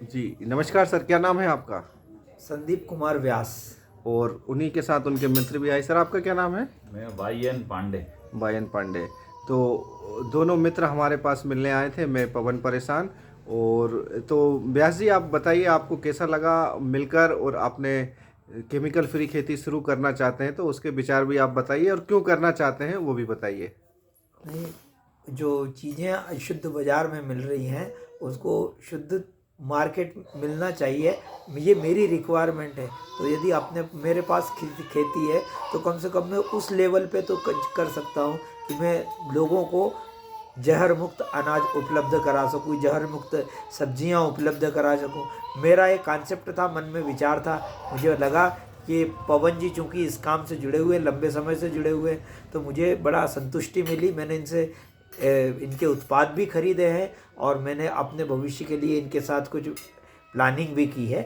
जी नमस्कार सर, क्या नाम है आपका? संदीप कुमार व्यास। और उन्हीं के साथ उनके मित्र भी आए। सर आपका क्या नाम है? मैं वाईएन पांडे। बायन पांडे। तो दोनों मित्र हमारे पास मिलने आए थे, मैं पवन परेशान। और तो व्यास जी, आप बताइए आपको कैसा लगा मिलकर, और आपने केमिकल फ्री खेती शुरू करना चाहते हैं तो उसके विचार भी आप बताइए, और क्यों करना चाहते हैं वो भी बताइए। नहीं, जो चीज़ें शुद्ध बाज़ार में मिल रही हैं उसको शुद्ध मार्केट मिलना चाहिए, ये मेरी रिक्वायरमेंट है। तो यदि अपने मेरे पास खेती है तो कम से कम मैं उस लेवल पे तो कर सकता हूँ कि मैं लोगों को जहर मुक्त अनाज उपलब्ध करा सकूँ, जहर मुक्त सब्जियां उपलब्ध करा सकूँ। मेरा एक कॉन्सेप्ट था, मन में विचार था। मुझे लगा कि पवन जी चूँकि इस काम से जुड़े हुए, लंबे समय से जुड़े हुए हैं, तो मुझे बड़ा संतुष्टि मिली। मैंने इनसे इनके उत्पाद भी खरीदे हैं और मैंने अपने भविष्य के लिए इनके साथ कुछ प्लानिंग भी की है।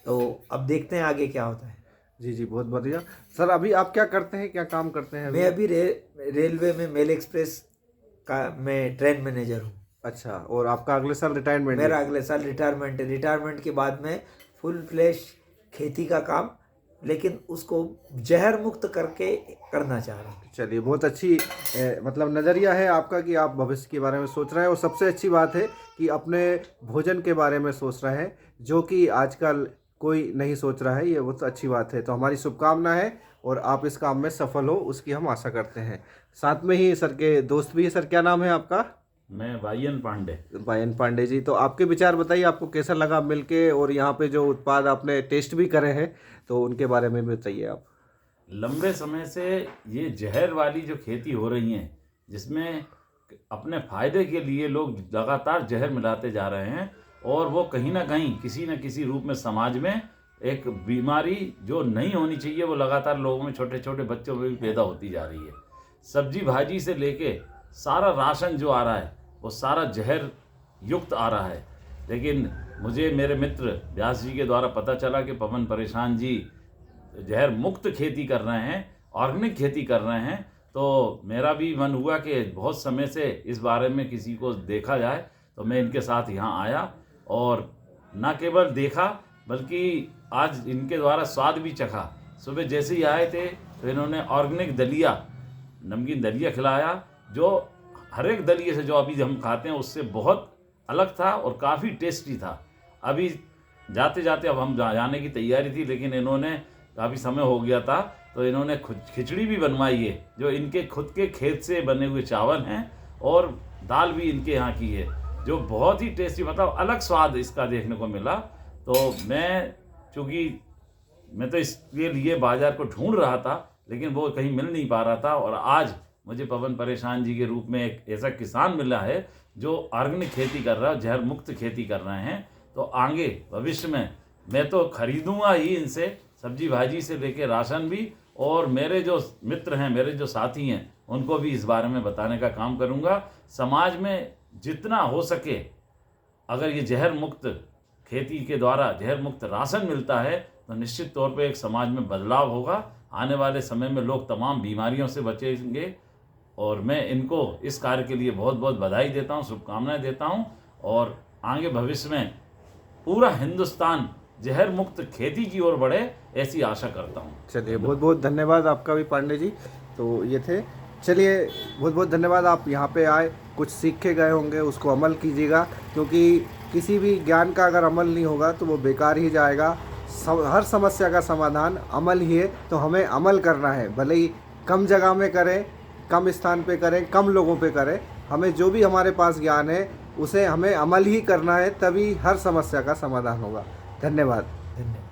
तो अब देखते हैं आगे क्या होता है। जी जी, बहुत बढ़िया। सर अभी आप क्या करते हैं, क्या काम करते हैं अभी? मैं अभी रेलवे में मेल एक्सप्रेस का मैं ट्रेन मैनेजर हूँ। अच्छा, और आपका अगले साल रिटायरमेंट मेरा है? अगले साल रिटायरमेंट है। रिटायरमेंट के बाद में फुल फ्लैश खेती का काम, लेकिन उसको जहर मुक्त करके करना चाह रहा हूँ। चलिए, बहुत अच्छी मतलब नज़रिया है आपका कि आप भविष्य के बारे में सोच रहे हैं। और सबसे अच्छी बात है कि अपने भोजन के बारे में सोच रहे हैं, जो कि आजकल कोई नहीं सोच रहा है। ये बहुत अच्छी बात है। तो हमारी शुभकामना है, और आप इस काम में सफल हो उसकी हम आशा करते हैं। साथ में ही सर के दोस्त भी है। सर क्या नाम है आपका? मैं वाईएन पांडे। बायन पांडे जी, तो आपके विचार बताइए, आपको कैसा लगा मिलके, और यहाँ पे जो उत्पाद आपने टेस्ट भी करे हैं तो उनके बारे में भी बताइए आप। लंबे समय से ये जहर वाली जो खेती हो रही है, जिसमें अपने फायदे के लिए लोग लगातार जहर मिलाते जा रहे हैं, और वो कहीं ना कहीं किसी न किसी रूप में समाज में एक बीमारी जो नहीं होनी चाहिए वो लगातार लोगों में, छोटे छोटे बच्चों में भी पैदा होती जा रही है। सब्जी भाजी से लेके सारा राशन जो आ रहा है वो सारा जहर युक्त आ रहा है। लेकिन मुझे मेरे मित्र व्यास जी के द्वारा पता चला कि पवन परेशान जी जहर मुक्त खेती कर रहे हैं, ऑर्गेनिक खेती कर रहे हैं। तो मेरा भी मन हुआ कि बहुत समय से इस बारे में किसी को देखा जाए, तो मैं इनके साथ यहाँ आया, और न केवल देखा बल्कि आज इनके द्वारा स्वाद भी चखा। सुबह जैसे ही आए थे तो इन्होंने ऑर्गेनिक दलिया, नमकीन दलिया खिलाया, जो हर एक दलिए से जो अभी हम खाते हैं उससे बहुत अलग था और काफ़ी टेस्टी था। अभी जाते जाते, अब हम जाने की तैयारी थी लेकिन इन्होंने, काफ़ी समय हो गया था, तो इन्होंने खिचड़ी भी बनवाई है, जो इनके खुद के खेत से बने हुए चावल हैं, और दाल भी इनके यहाँ की है, जो बहुत ही टेस्टी, मतलब अलग स्वाद इसका देखने को मिला। तो चूँकि मैं तो इसके लिए बाजार को ढूंढ रहा था लेकिन वो कहीं मिल नहीं पा रहा था, और आज मुझे पवन परेशान जी के रूप में एक ऐसा किसान मिला है जो ऑर्गेनिक खेती कर रहा है, जहर मुक्त खेती कर रहे हैं। तो आगे भविष्य में मैं तो खरीदूंगा ही इनसे, सब्जी भाजी से लेके राशन भी, और मेरे जो मित्र हैं, मेरे जो साथी हैं, उनको भी इस बारे में बताने का काम करूंगा। समाज में जितना हो सके, अगर ये जहर मुक्त खेती के द्वारा जहर मुक्त राशन मिलता है तो निश्चित तौर पे एक समाज में बदलाव होगा। आने वाले समय में लोग तमाम बीमारियों से बचेंगे, और मैं इनको इस कार्य के लिए बहुत बहुत बधाई देता हूँ, शुभकामनाएं देता हूँ। और आगे भविष्य में पूरा हिंदुस्तान जहर मुक्त खेती की ओर बढ़े, ऐसी आशा करता हूँ। चलिए, बहुत बहुत धन्यवाद आपका भी पांडे जी। तो ये थे। चलिए, बहुत बहुत धन्यवाद। आप यहाँ पे आए, कुछ सीख के गए होंगे, उसको अमल कीजिएगा, क्योंकि किसी भी ज्ञान का अगर अमल नहीं होगा तो वो बेकार ही जाएगा। हर समस्या का समाधान अमल ही है, तो हमें अमल करना है। भले ही कम जगह में करें, कम स्थान पे करें, कम लोगों पे करें, हमें जो भी हमारे पास ज्ञान है उसे हमें अमल ही करना है, तभी हर समस्या का समाधान होगा। धन्यवाद। धन्यवाद।